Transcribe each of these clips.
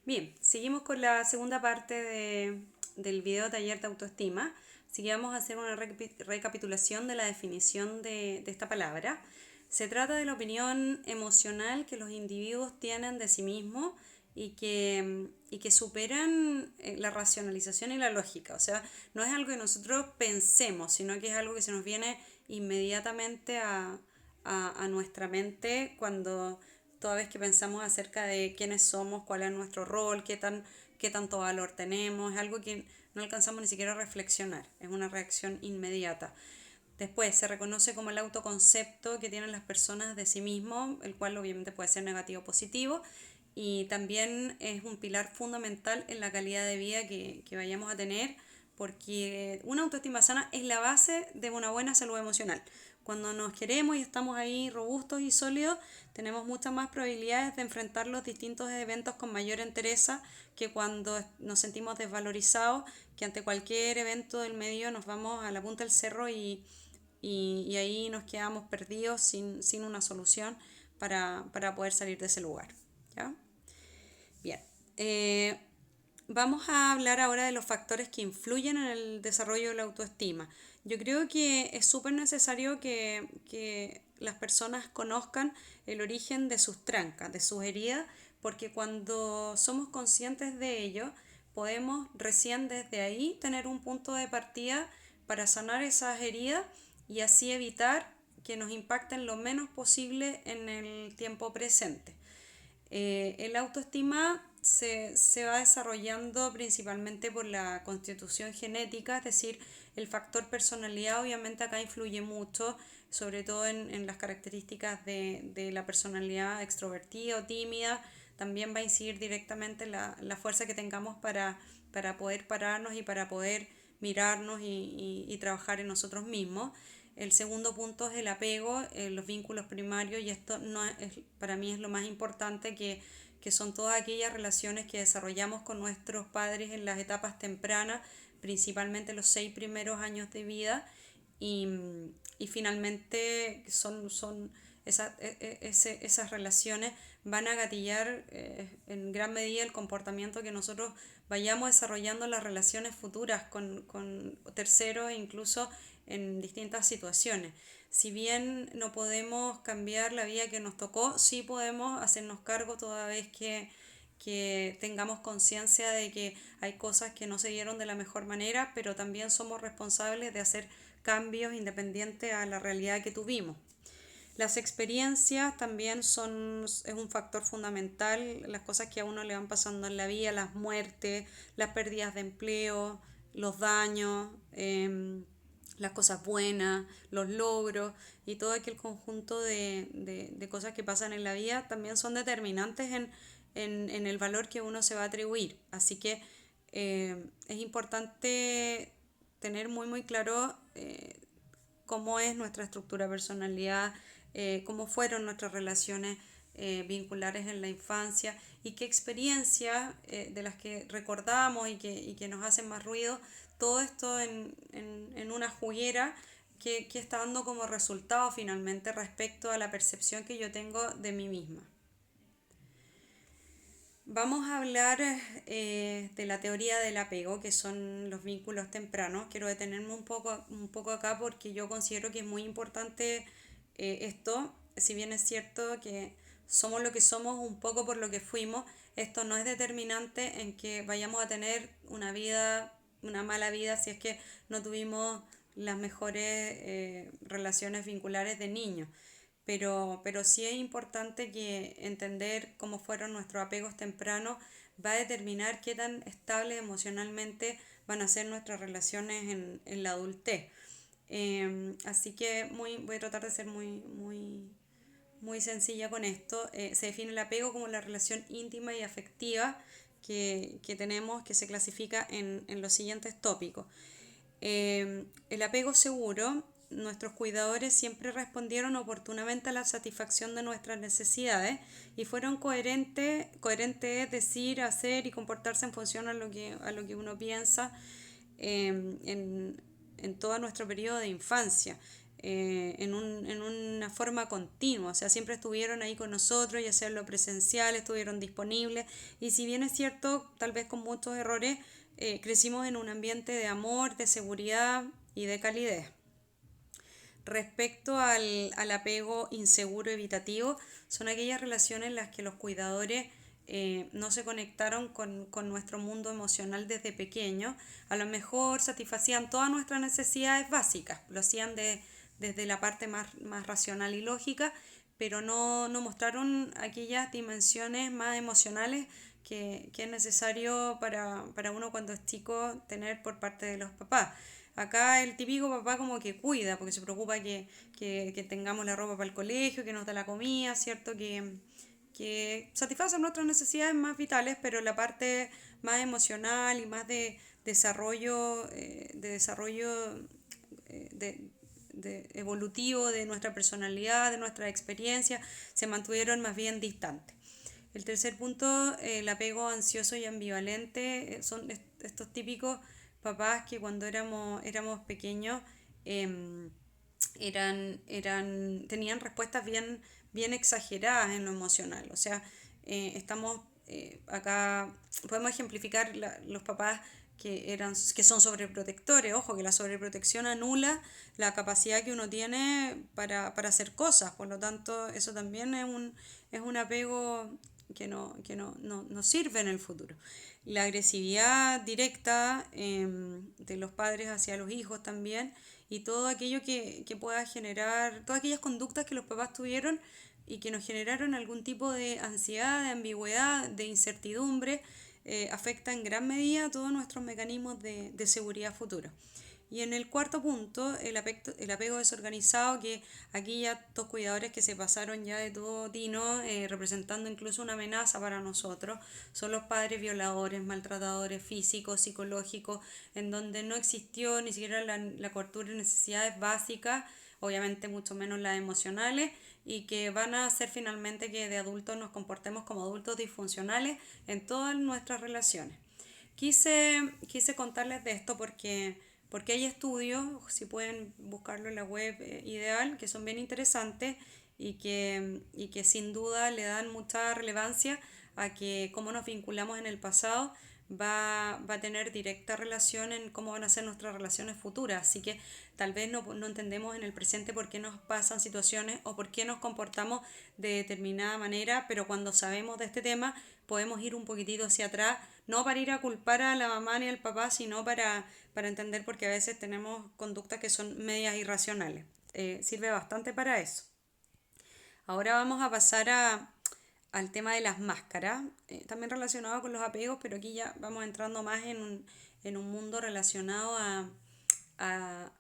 Bien, seguimos con la segunda parte del video taller de autoestima. Así que vamos a hacer una recapitulación de la definición de esta palabra. Se trata de la opinión emocional que los individuos tienen de sí mismos y que superan la racionalización y la lógica. O sea, no es algo que nosotros pensemos, sino que es algo que se nos viene inmediatamente a nuestra mente cuando toda vez que pensamos acerca de quiénes somos, cuál es nuestro rol, qué tanto valor tenemos, es algo que no alcanzamos ni siquiera a reflexionar, es una reacción inmediata. Después se reconoce como el autoconcepto que tienen las personas de sí mismos, el cual obviamente puede ser negativo o positivo, y también es un pilar fundamental en la calidad de vida que vayamos a tener, porque una autoestima sana es la base de una buena salud emocional. Cuando nos queremos y estamos ahí robustos y sólidos, tenemos muchas más probabilidades de enfrentar los distintos eventos con mayor entereza que cuando nos sentimos desvalorizados, que ante cualquier evento del medio nos vamos a la punta del cerro y ahí nos quedamos perdidos sin una solución para poder salir de ese lugar. ¿Ya? Bien. Vamos a hablar ahora de los factores que influyen en el desarrollo de la autoestima. Yo creo que es súper necesario que las personas conozcan el origen de sus trancas, de sus heridas, porque cuando somos conscientes de ello, podemos recién desde ahí tener un punto de partida para sanar esas heridas y así evitar que nos impacten lo menos posible en el tiempo presente. El autoestima se va desarrollando principalmente por la constitución genética, es decir, el factor personalidad obviamente acá influye mucho, sobre todo en las características de la personalidad extrovertida o tímida, también va a incidir directamente la fuerza que tengamos para poder pararnos y para poder mirarnos y trabajar en nosotros mismos. El segundo punto es el apego, los vínculos primarios, y esto no es, para mí es lo más importante, que son todas aquellas relaciones que desarrollamos con nuestros padres en las etapas tempranas, principalmente los 6 primeros años de vida, y, y finalmente esas relaciones van a gatillar en gran medida el comportamiento que nosotros vayamos desarrollando en las relaciones futuras con terceros e incluso en distintas situaciones. Si bien no podemos cambiar la vida que nos tocó, sí podemos hacernos cargo toda vez que tengamos conciencia de que hay cosas que no se dieron de la mejor manera, pero también somos responsables de hacer cambios independientes a la realidad que tuvimos. Las experiencias también es un factor fundamental, las cosas que a uno le van pasando en la vida, las muertes, las pérdidas de empleo, los daños, las cosas buenas, los logros y todo aquel conjunto de cosas que pasan en la vida también son determinantes en el valor que uno se va a atribuir. Así que es importante tener muy claro cómo es nuestra estructura de personalidad, cómo fueron nuestras relaciones vinculares en la infancia y qué experiencias de las que recordamos y que nos hacen más ruido, todo esto en una juguera que está dando como resultado finalmente respecto a la percepción que yo tengo de mí misma. Vamos a hablar de la teoría del apego, que son los vínculos tempranos. Quiero detenerme un poco acá porque yo considero que es muy importante esto. Si bien es cierto que somos lo que somos un poco por lo que fuimos, esto no es determinante en que vayamos a tener una vida, una mala vida, si es que no tuvimos las mejores relaciones vinculares de niños. Pero sí es importante que entender cómo fueron nuestros apegos tempranos va a determinar qué tan estables emocionalmente van a ser nuestras relaciones en la adultez. Así que voy a tratar de ser muy sencilla con esto. Se define el apego como la relación íntima y afectiva que tenemos, que se clasifica en los siguientes tópicos. El apego seguro, nuestros cuidadores siempre respondieron oportunamente a la satisfacción de nuestras necesidades y fueron coherentes, decir, hacer y comportarse en función a lo que uno piensa en todo nuestro periodo de infancia. en una forma continua, o sea, siempre estuvieron ahí con nosotros, ya sea en lo presencial, estuvieron disponibles, y si bien es cierto, tal vez con muchos errores, crecimos en un ambiente de amor, de seguridad y de calidez. Respecto al apego inseguro evitativo, son aquellas relaciones en las que los cuidadores no se conectaron con nuestro mundo emocional desde pequeños. A lo mejor satisfacían todas nuestras necesidades básicas, lo hacían desde la parte más racional y lógica, pero no mostraron aquellas dimensiones más emocionales que es necesario para uno cuando es chico tener por parte de los papás. Acá el típico papá como que cuida, porque se preocupa que tengamos la ropa para el colegio, que nos da la comida, ¿cierto? Que satisface nuestras necesidades más vitales, pero la parte más emocional y más de desarrollo de evolutivo de nuestra personalidad, de nuestra experiencia, se mantuvieron más bien distantes. El tercer punto, el apego ansioso y ambivalente, son estos típicos papás que cuando éramos pequeños eh, tenían respuestas bien exageradas en lo emocional. O sea, acá, podemos ejemplificar los papás que son sobreprotectores. Ojo, que la sobreprotección anula la capacidad que uno tiene para hacer cosas. Por lo tanto, eso también es un apego que no sirve en el futuro. La agresividad directa de los padres hacia los hijos también, y todo aquello que pueda generar, todas aquellas conductas que los papás tuvieron y que nos generaron algún tipo de ansiedad, de ambigüedad, de incertidumbre, afecta en gran medida todos nuestros mecanismos de seguridad futura. Y en el cuarto punto, el apego desorganizado, que aquí ya estos cuidadores que se pasaron ya de todo tino, representando incluso una amenaza para nosotros, son los padres violadores, maltratadores físicos, psicológicos, en donde no existió ni siquiera la cobertura de necesidades básicas, obviamente mucho menos las emocionales, y que van a hacer finalmente que de adultos nos comportemos como adultos disfuncionales en todas nuestras relaciones. Quise contarles de esto porque hay estudios, si pueden buscarlo en la web, ideal, que son bien interesantes y que sin duda le dan mucha relevancia a que cómo nos vinculamos en el pasado va a tener directa relación en cómo van a ser nuestras relaciones futuras. Así que tal vez no entendemos en el presente por qué nos pasan situaciones o por qué nos comportamos de determinada manera, pero cuando sabemos de este tema podemos ir un poquitito hacia atrás, no para ir a culpar a la mamá ni al papá, sino para entender por qué a veces tenemos conductas que son medias irracionales. Sirve bastante para eso. Ahora vamos a pasar al tema de las máscaras, también relacionado con los apegos, pero aquí ya vamos entrando más en un mundo relacionado a-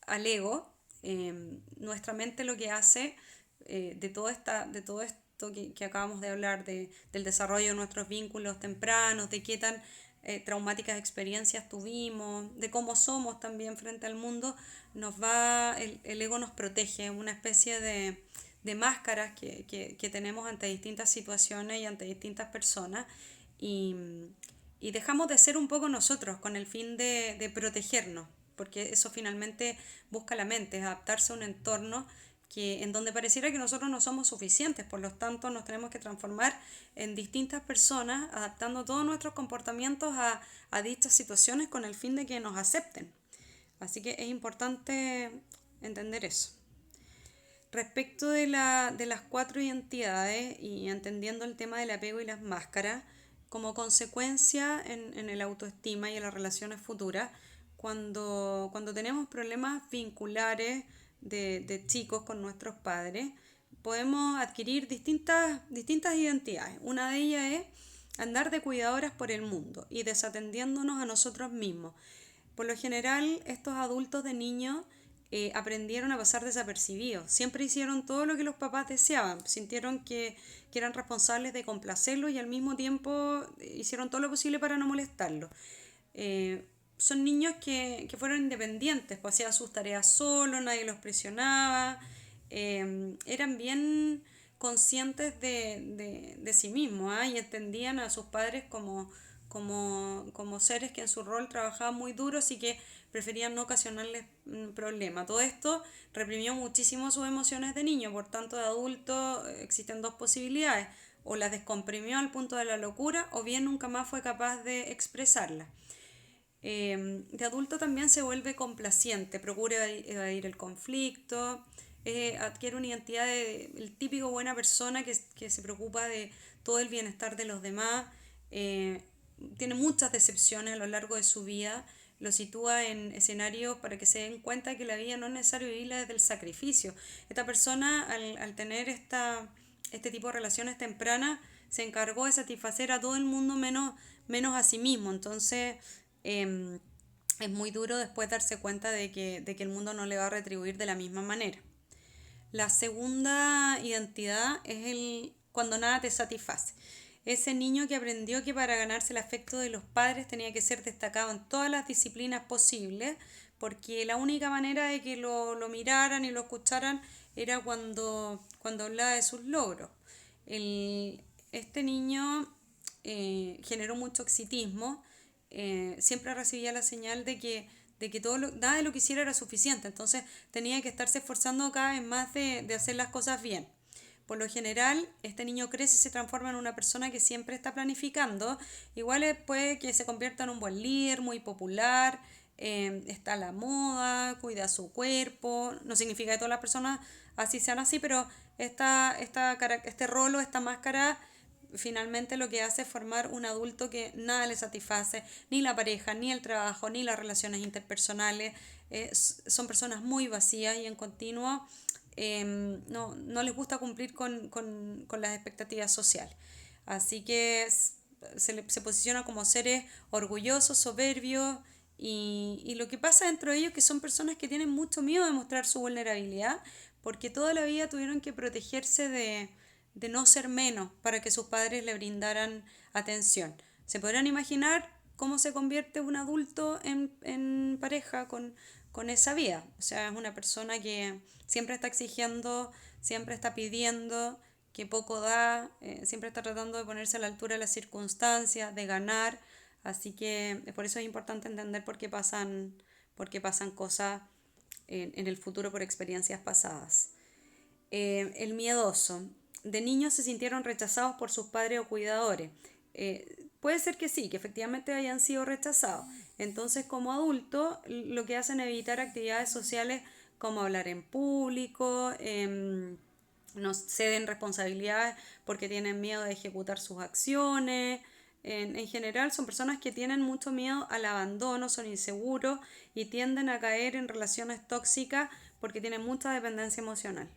al ego. Nuestra mente lo que hace, de todo esto que acabamos de hablar, del desarrollo de nuestros vínculos tempranos, de qué tan traumáticas experiencias tuvimos, de cómo somos también frente al mundo, el ego nos protege, una especie de máscaras que tenemos ante distintas situaciones y ante distintas personas, y, y dejamos de ser un poco nosotros con el fin de protegernos, porque eso finalmente busca la mente, es adaptarse a un entorno en donde pareciera que nosotros no somos suficientes, por lo tanto nos tenemos que transformar en distintas personas, adaptando todos nuestros comportamientos a dichas situaciones con el fin de que nos acepten. Así que es importante entender eso. Respecto de las cuatro identidades y entendiendo el tema del apego y las máscaras, como consecuencia en el autoestima y en las relaciones futuras, cuando tenemos problemas vinculares de chicos con nuestros padres, podemos adquirir distintas identidades. Una de ellas es andar de cuidadoras por el mundo y desatendiéndonos a nosotros mismos. Por lo general, estos adultos de niños aprendieron a pasar desapercibidos. Siempre hicieron todo lo que los papás deseaban. Sintieron que eran responsables de complacerlos y al mismo tiempo hicieron todo lo posible para no molestarlos. Son niños que fueron independientes, pues hacían sus tareas solos, nadie los presionaba. Eran bien conscientes de sí mismos, ¿eh? Y entendían a sus padres como seres que en su rol trabajaban muy duro, así que preferían no ocasionarles problema. Todo esto reprimió muchísimo sus emociones de niño, por tanto de adulto existen dos posibilidades: o las descomprimió al punto de la locura, o bien nunca más fue capaz de expresarlas. De adulto también se vuelve complaciente, procura evadir el conflicto, adquiere una identidad de el típico buena persona que se preocupa de todo el bienestar de los demás, eh, tiene muchas decepciones a lo largo de su vida, lo sitúa en escenarios para que se den cuenta que la vida no es necesario vivirla desde el sacrificio. Esta persona, al tener este tipo de relaciones tempranas, se encargó de satisfacer a todo el mundo menos a sí mismo. Entonces, eh, es muy duro después darse cuenta de que el mundo no le va a retribuir de la misma manera. La segunda identidad es el cuando nada te satisface. Ese niño que aprendió que para ganarse el afecto de los padres tenía que ser destacado en todas las disciplinas posibles, porque la única manera de que lo miraran y lo escucharan era cuando hablaba de sus logros. Este niño generó mucho exitismo, siempre recibía la señal de que nada de lo que hiciera era suficiente, entonces tenía que estarse esforzando cada vez más de hacer las cosas bien. Por lo general, este niño crece y se transforma en una persona que siempre está planificando. Igual puede que se convierta en un buen líder, muy popular, está a la moda, cuida su cuerpo. No significa que todas las personas así sean así, pero este rol o esta máscara finalmente lo que hace es formar un adulto que nada le satisface, ni la pareja, ni el trabajo, ni las relaciones interpersonales. Son personas muy vacías y en continuo no les gusta cumplir con las expectativas sociales. Así que se posiciona como seres orgullosos, soberbios, y lo que pasa dentro de ellos es que son personas que tienen mucho miedo de mostrar su vulnerabilidad porque toda la vida tuvieron que protegerse de no ser menos para que sus padres le brindaran atención. ¿Se podrán imaginar cómo se convierte un adulto en pareja con esa vida? O sea, es una persona que siempre está exigiendo, siempre está pidiendo, que poco da, siempre está tratando de ponerse a la altura de las circunstancias, de ganar. Así que por eso es importante entender por qué pasan cosas en el futuro por experiencias pasadas. El miedoso. De niños se sintieron rechazados por sus padres o cuidadores. Puede ser que sí, que efectivamente hayan sido rechazados. Entonces, como adultos, lo que hacen es evitar actividades sociales como hablar en público, no ceden responsabilidades porque tienen miedo de ejecutar sus acciones. En general son personas que tienen mucho miedo al abandono, son inseguros y tienden a caer en relaciones tóxicas porque tienen mucha dependencia emocional.